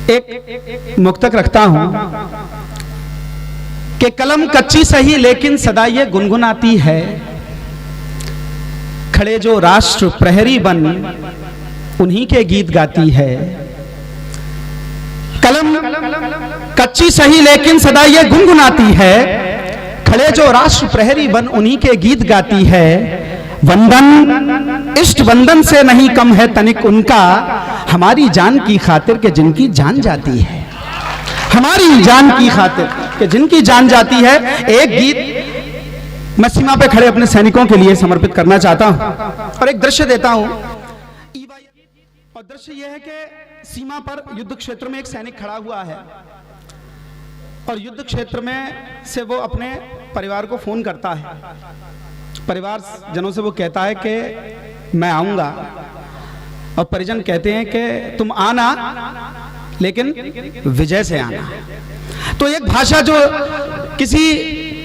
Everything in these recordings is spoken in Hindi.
एक मुक्तक रखता हूं कि कलम कच्ची सही लेकिन सदा ये गुनगुनाती है, खड़े जो राष्ट्र प्रहरी बन उन्हीं के गीत गाती है। कलम कच्ची सही लेकिन सदा ये गुनगुनाती है, खड़े जो राष्ट्र प्रहरी बन उन्हीं के गीत गाती है। वंदन इष्ट वंदन से नहीं कम है तनिक उनका, हमारी जान की खातिर के जिनकी जान जाती है, हमारी जान की खातिर के जिनकी जान जाती है। एक गीत मैं सीमा पे खड़े अपने सैनिकों के लिए समर्पित करना चाहता हूं और एक दृश्य देता हूं। और दृश्य यह है कि सीमा पर युद्ध क्षेत्र में एक सैनिक खड़ा हुआ है और युद्ध क्षेत्र में से वो अपने परिवार को फोन करता है। परिवार जनों से वो कहता है कि मैं आऊंगा, और परिजन कहते हैं कि तुम आना लेकिन विजय से आना। तो एक भाषा जो किसी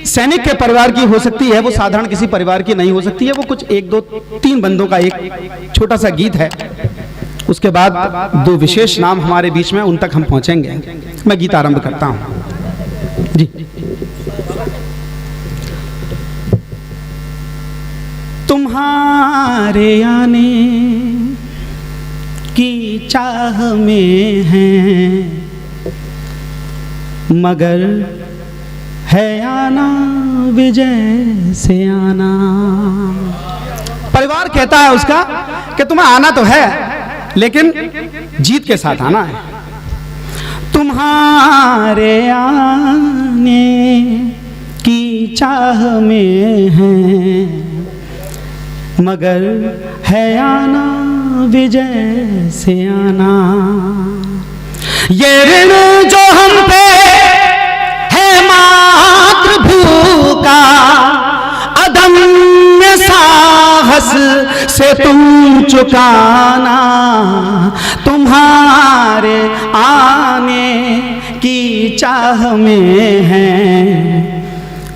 सैनिक के परिवार की हो सकती है वो साधारण किसी परिवार की नहीं हो सकती है। वो कुछ एक दो तीन बंदों का एक छोटा सा गीत है। उसके बाद दो विशेष नाम हमारे बीच में, उन तक हम पहुंचेंगे। मैं गीत आरंभ करता हूं जी। तुम्हारे आने की चाह में हैं, मगर है आना विजय से आना। परिवार कहता है उसका कि तुम्हें आना तो है लेकिन जीत के साथ आना है। तुम्हारे आने की चाह में हैं, मगर है आना विजय से आना। ये ऋण जो हम पे है मातृभू का, अदम्य साहस से तुम चुकाना। तुम्हारे आने की चाह में है,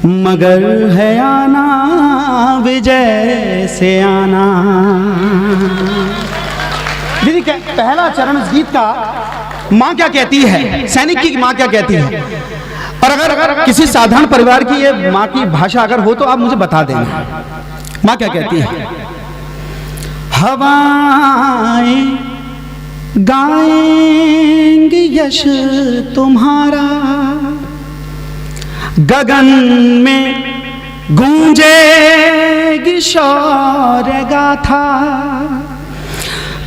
मगर है आना विजय से आना। दीदी क्या पहला चरण इस गीत का माँ क्या कहती है, सैनिक की माँ क्या कहती है, और अगर किसी साधारण परिवार की ये माँ की भाषा अगर हो तो आप मुझे बता देना। माँ क्या कहती है? हवाएं गाएंगी यश तुम्हारा, गगन में गूंजेगी शौर्य गाथा।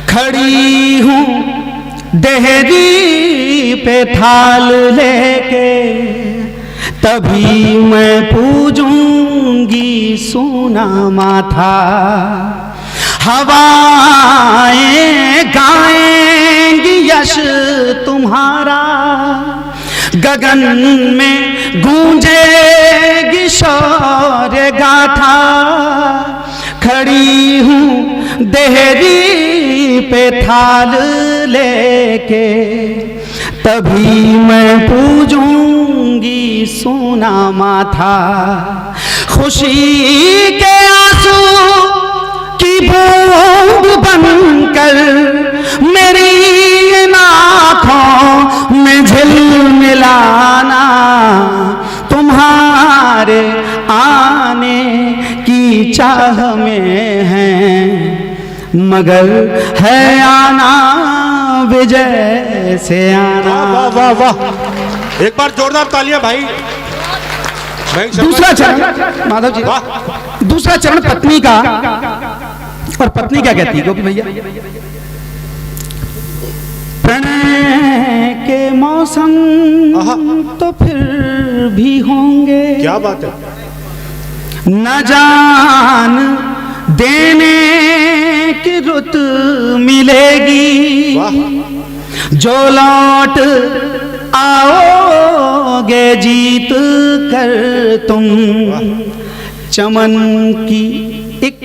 खड़ी हूं देहरी पे थाल लेके, तभी मैं पूजूंगी सोना माथा। हवाएं गाएंगी यश तुम्हारा, गगन में गूंजेगी शौर्य गाथा। खड़ी हूं देहरी पे थाल लेके, तभी मैं पूजूंगी सोना माथा। खुशी के आंसू की बूंद बनकर मेरी आँखों में झिलमिलाना। तुम्हारे आने की चाह में है, मगर है आना विजय से आना। वाह वाह वाह, एक बार जोरदार तालियां भाई। दूसरा चरण माधव जी, दूसरा चरण पत्नी का, और पत्नी क्या कहती है गोपी भैया? प्रणय के मौसम तो फिर भी होंगे, क्या बात है। न जान देने की रुत मिलेगी, जो लौट आओगे जीत कर तुम। चमन की एक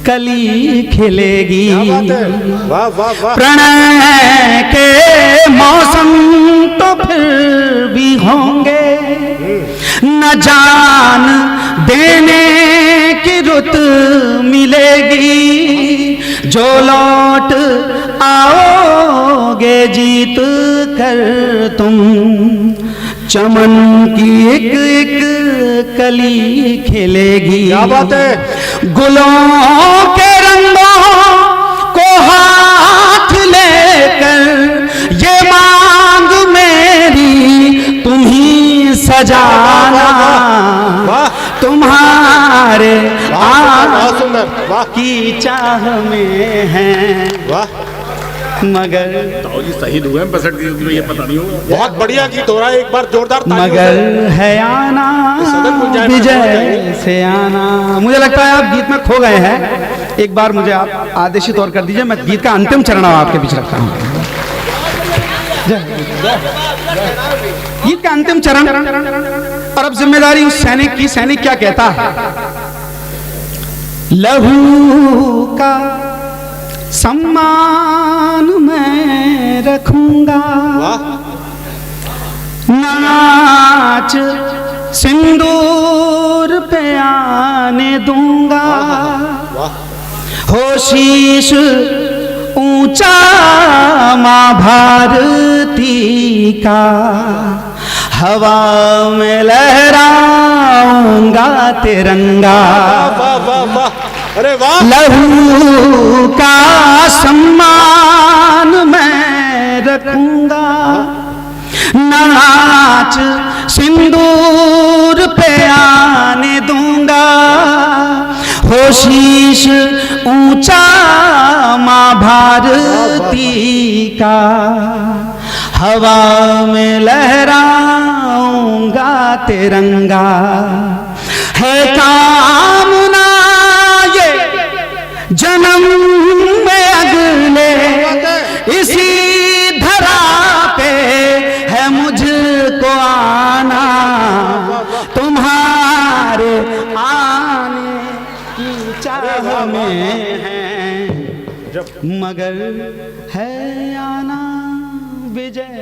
कली खिलेगी। वाह वाह वाह। प्रणय के मौसम तो फिर भी होंगे, न जान देने की रुत मिलेगी। जो लौट आओ जाओगे जीत कर तुम, चमन की एक एक कली खिलेगी। क्या बात है। गुलों के रंगों को हाथ लेकर ये मांग मेरी तुम ही सजाना। वाह तुम्हारे बहुत सुंदर, वाह की चाह में है वाह। मगर जी सही हुए हैं 65 की ये पता नहीं होगा। बहुत बढ़िया गीत हो रहा है, एक बार जोरदार तालियों मगर से। है आना सदन गुंजाइश में विजय से आना। मुझे लगता है आप गीत में खो गए हैं, एक बार मुझे आप आदेशित और कर दीजिए, मैं गीत का अंतिम चरण आपके बीच रखता हूँ। गीत का अंतिम चरण, और अब जिम्मेदारी उस सैनिक की। सैनिक क्या कहता है? लहू का सम्मान मैं रखूंगा, नाच सिंदूर पे आने दूंगा, हो शीश ऊंचा मां भारती का, हवा में लहराऊंगा तिरंगा। वाह वाह वाह, अरे वाह। लहू का सम्मान मैं रखूंगा, नाच सिंदूर पे आने दूंगा, हो शीश ऊंचा मां भारती का, हवा में लहराऊंगा तिरंगा। है कामना ये जन्म में अगले इसी धरा पे है मुझको आना, तुम्हारे आने की चाह में है, मगर है आना विजय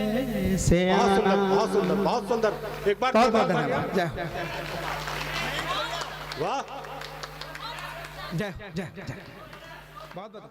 से बहुत सुंदर, आना। बहुत सुंदर, बहुत सुंदर। एक बार बहुत बहुत जोरदार धन्यवाद। तालियां। जय वाह जय जय जय। बहुत बहुत